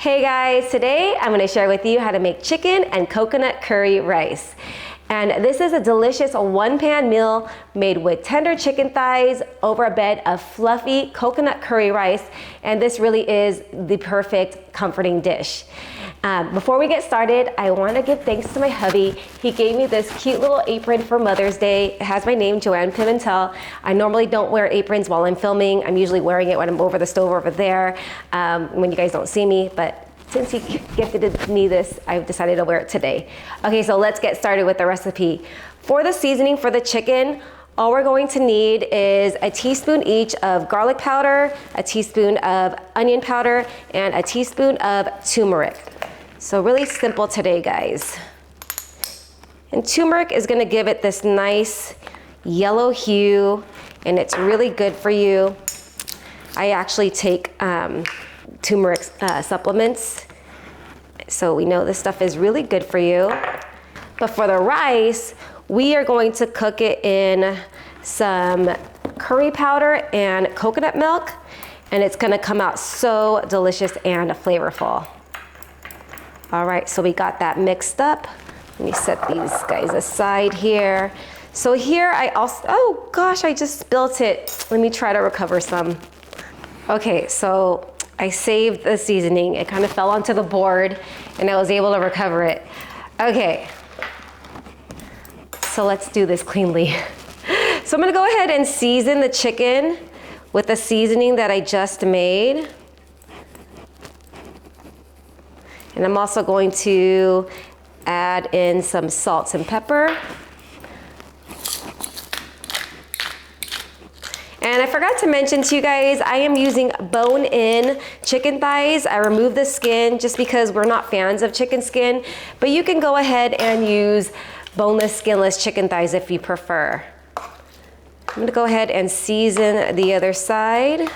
Hey guys, today I'm going to share with you how to make chicken and coconut curry rice. And this is a delicious one-pan meal made with tender chicken thighs over a bed of fluffy coconut curry rice. And this really is the perfect comforting dish. Before we get started, I want to give thanks to my hubby. He gave me this cute little apron for Mother's Day. It has my name, Joanne Pimentel. I normally don't wear aprons while I'm filming. I'm usually wearing it when I'm over the stove over there, when you guys don't see me. But since he gifted me this, I've decided to wear it today. Okay, so let's get started with the recipe. For the seasoning for the chicken, all we're going to need is a teaspoon each of garlic powder, a teaspoon of onion powder, and a teaspoon of turmeric. So really simple today, guys. And turmeric is gonna give it this nice yellow hue, and it's really good for you. I actually take turmeric supplements, so we know this stuff is really good for you. But for the rice, we are going to cook it in some curry powder and coconut milk, and it's gonna come out so delicious and flavorful. All right, so we got that mixed up. Let me set these guys aside here. So here I also, oh gosh, I just spilt it. Let me try to recover some. Okay, so I saved the seasoning. It kind of fell onto the board and I was able to recover it. Okay, so let's do this cleanly. So I'm gonna go ahead and season the chicken with the seasoning that I just made. And I'm also going to add in some salt and pepper. And I forgot to mention to you guys, I am using bone-in chicken thighs. I removed the skin just because we're not fans of chicken skin, but you can go ahead and use boneless, skinless chicken thighs if you prefer. I'm gonna go ahead and season the other side.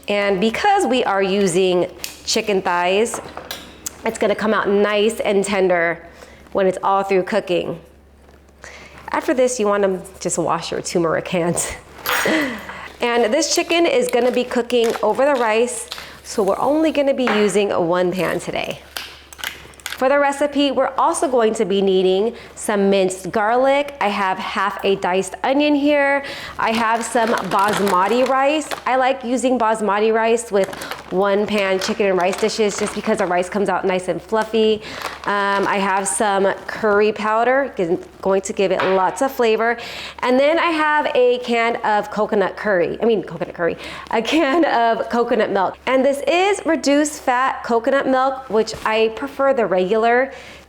And because we are using chicken thighs, it's gonna come out nice and tender when it's all through cooking. After this, you wanna just wash your turmeric hands. And this chicken is gonna be cooking over the rice, so we're only gonna be using one pan today. For the recipe, we're also going to be needing some minced garlic. I have half a diced onion here. I have some basmati rice. I like using basmati rice with one pan chicken and rice dishes just because the rice comes out nice and fluffy. I have some curry powder, going to give it lots of flavor. And then I have a can of a can of coconut milk. And this is reduced fat coconut milk, which I prefer the regular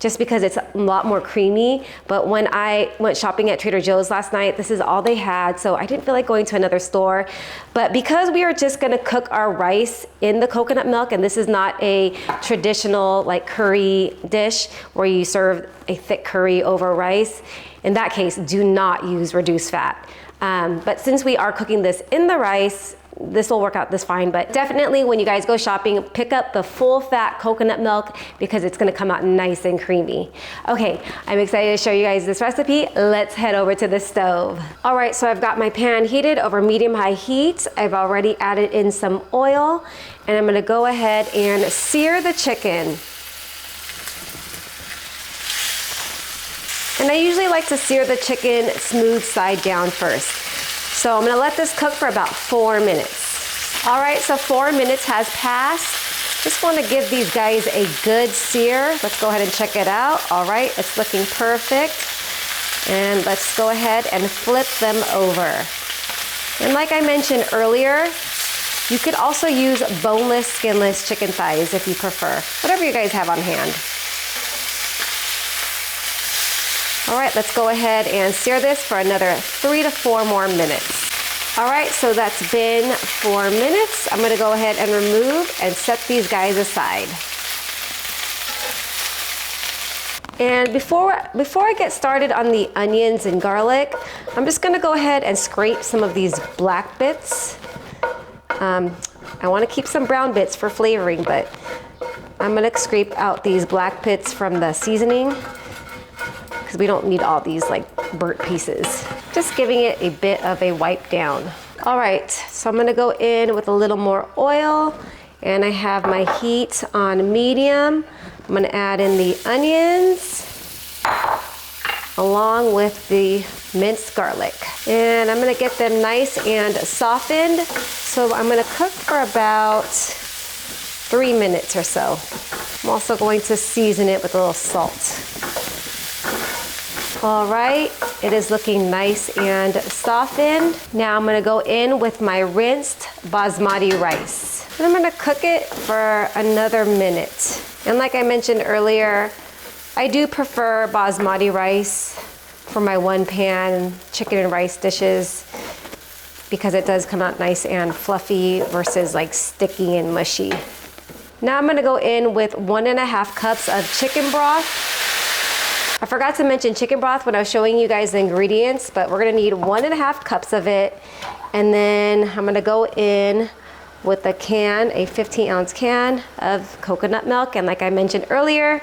just because it's a lot more creamy. But when I went shopping at Trader Joe's last night, this is all they had, so I didn't feel like going to another store. But because we are just gonna cook our rice in the coconut milk, and this is not a traditional like curry dish where you serve a thick curry over rice, in that case, do not use reduced fat. But since we are cooking this in the rice, this will work out this fine. But definitely when you guys go shopping, pick up the full fat coconut milk because it's gonna come out nice and creamy. Okay, I'm excited to show you guys this recipe. Let's head over to the stove. All right, so I've got my pan heated over medium-high heat. I've already added in some oil, and I'm gonna go ahead and sear the chicken. And I usually like to sear the chicken smooth side down first. So I'm gonna let this cook for about 4 minutes. All right, so 4 minutes has passed. Just wanna give these guys a good sear. Let's go ahead and check it out. All right, it's looking perfect. And let's go ahead and flip them over. And like I mentioned earlier, you could also use boneless, skinless chicken thighs if you prefer. Whatever you guys have on hand. All right, let's go ahead and sear this for another 3 to 4 more minutes. All right, so that's been 4 minutes. I'm gonna go ahead and remove and set these guys aside. And before I get started on the onions and garlic, I'm just gonna go ahead and scrape some of these black bits. I wanna keep some brown bits for flavoring, but I'm gonna scrape out these black bits from the seasoning, because we don't need all these like burnt pieces. Just giving it a bit of a wipe down. All right, so I'm gonna go in with a little more oil And I have my heat on medium. I'm gonna add in the onions along with the minced garlic. And I'm gonna get them nice and softened. So I'm gonna cook for about 3 minutes or so. I'm also going to season it with a little salt. All right, it is looking nice and softened. Now I'm gonna go in with my rinsed basmati rice. And I'm gonna cook it for another minute. And like I mentioned earlier, I do prefer basmati rice for my one pan chicken and rice dishes because it does come out nice and fluffy versus like sticky and mushy. Now I'm gonna go in with 1.5 cups of chicken broth. I forgot to mention chicken broth when I was showing you guys the ingredients, but we're gonna need 1.5 cups of it. And then I'm gonna go in with a 15-ounce can of coconut milk. And like I mentioned earlier,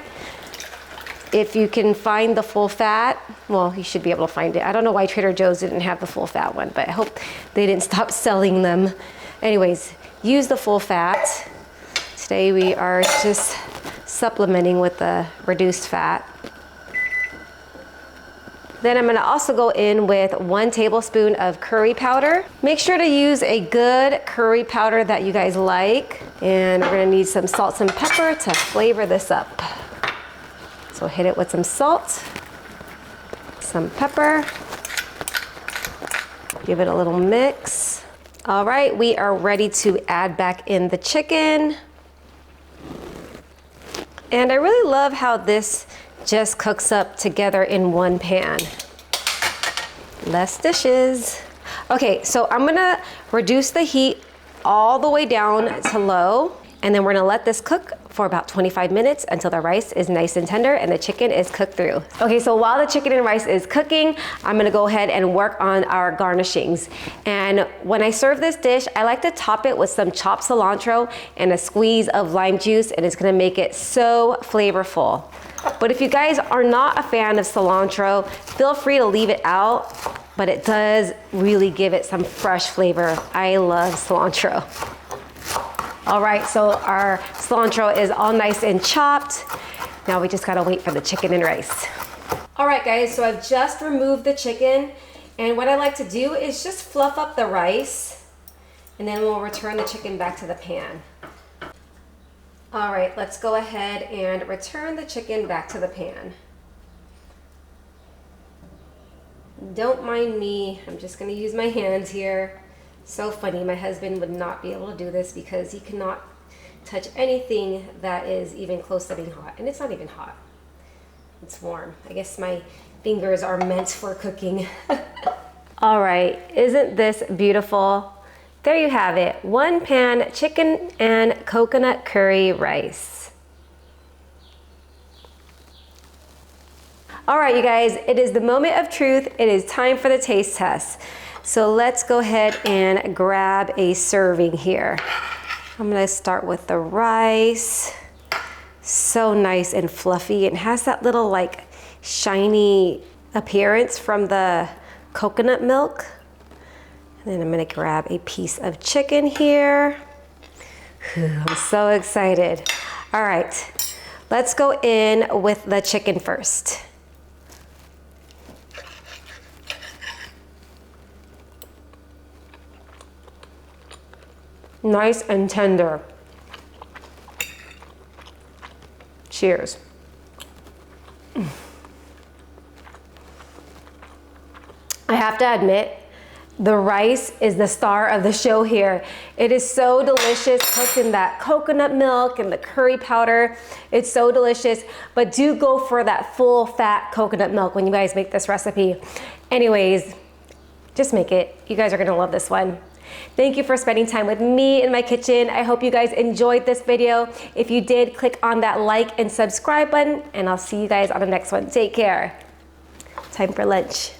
if you can find the full fat, well, you should be able to find it. I don't know why Trader Joe's didn't have the full fat one, but I hope they didn't stop selling them. Anyways, use the full fat. Today we are just supplementing with the reduced fat. Then I'm gonna also go in with 1 tablespoon of curry powder. Make sure to use a good curry powder that you guys like. And we're gonna need some salt and pepper to flavor this up. So hit it with some salt, some pepper, give it a little mix. All right, we are ready to add back in the chicken. And I really love how this just cooks up together in one pan. Less dishes. Okay, so I'm gonna reduce the heat all the way down to low, and then we're gonna let this cook for about 25 minutes until the rice is nice and tender and the chicken is cooked through. Okay, so while the chicken and rice is cooking, I'm gonna go ahead and work on our garnishings. And when I serve this dish, I like to top it with some chopped cilantro and a squeeze of lime juice, and it's gonna make it so flavorful. But if you guys are not a fan of cilantro, feel free to leave it out, but it does really give it some fresh flavor. I love cilantro. All right, so our cilantro is all nice and chopped. Now we just gotta wait for the chicken and rice. All right, guys, so I've just removed the chicken, and what I like to do is just fluff up the rice, and then we'll return the chicken back to the pan. All right, let's go ahead and return the chicken back to the pan. Don't mind me, I'm just gonna use my hands here. So funny, my husband would not be able to do this because he cannot touch anything that is even close to being hot. And it's not even hot, it's warm. I guess my fingers are meant for cooking. All right, isn't this beautiful? There you have it, 1 pan chicken and coconut curry rice. All right, you guys, it is the moment of truth. It is time for the taste test. So let's go ahead and grab a serving here. I'm gonna start with the rice. So nice and fluffy. It has that little like shiny appearance from the coconut milk. And then I'm gonna grab a piece of chicken here. Whew, I'm so excited. All right, let's go in with the chicken first. Nice and tender. Cheers. I have to admit, the rice is the star of the show here. It is so delicious, cooked in that coconut milk and the curry powder. It's so delicious, but do go for that full fat coconut milk when you guys make this recipe. Anyways, just make it. You guys are gonna love this one. Thank you for spending time with me in my kitchen. I hope you guys enjoyed this video. If you did, click on that like and subscribe button, and I'll see you guys on the next one. Take care. Time for lunch.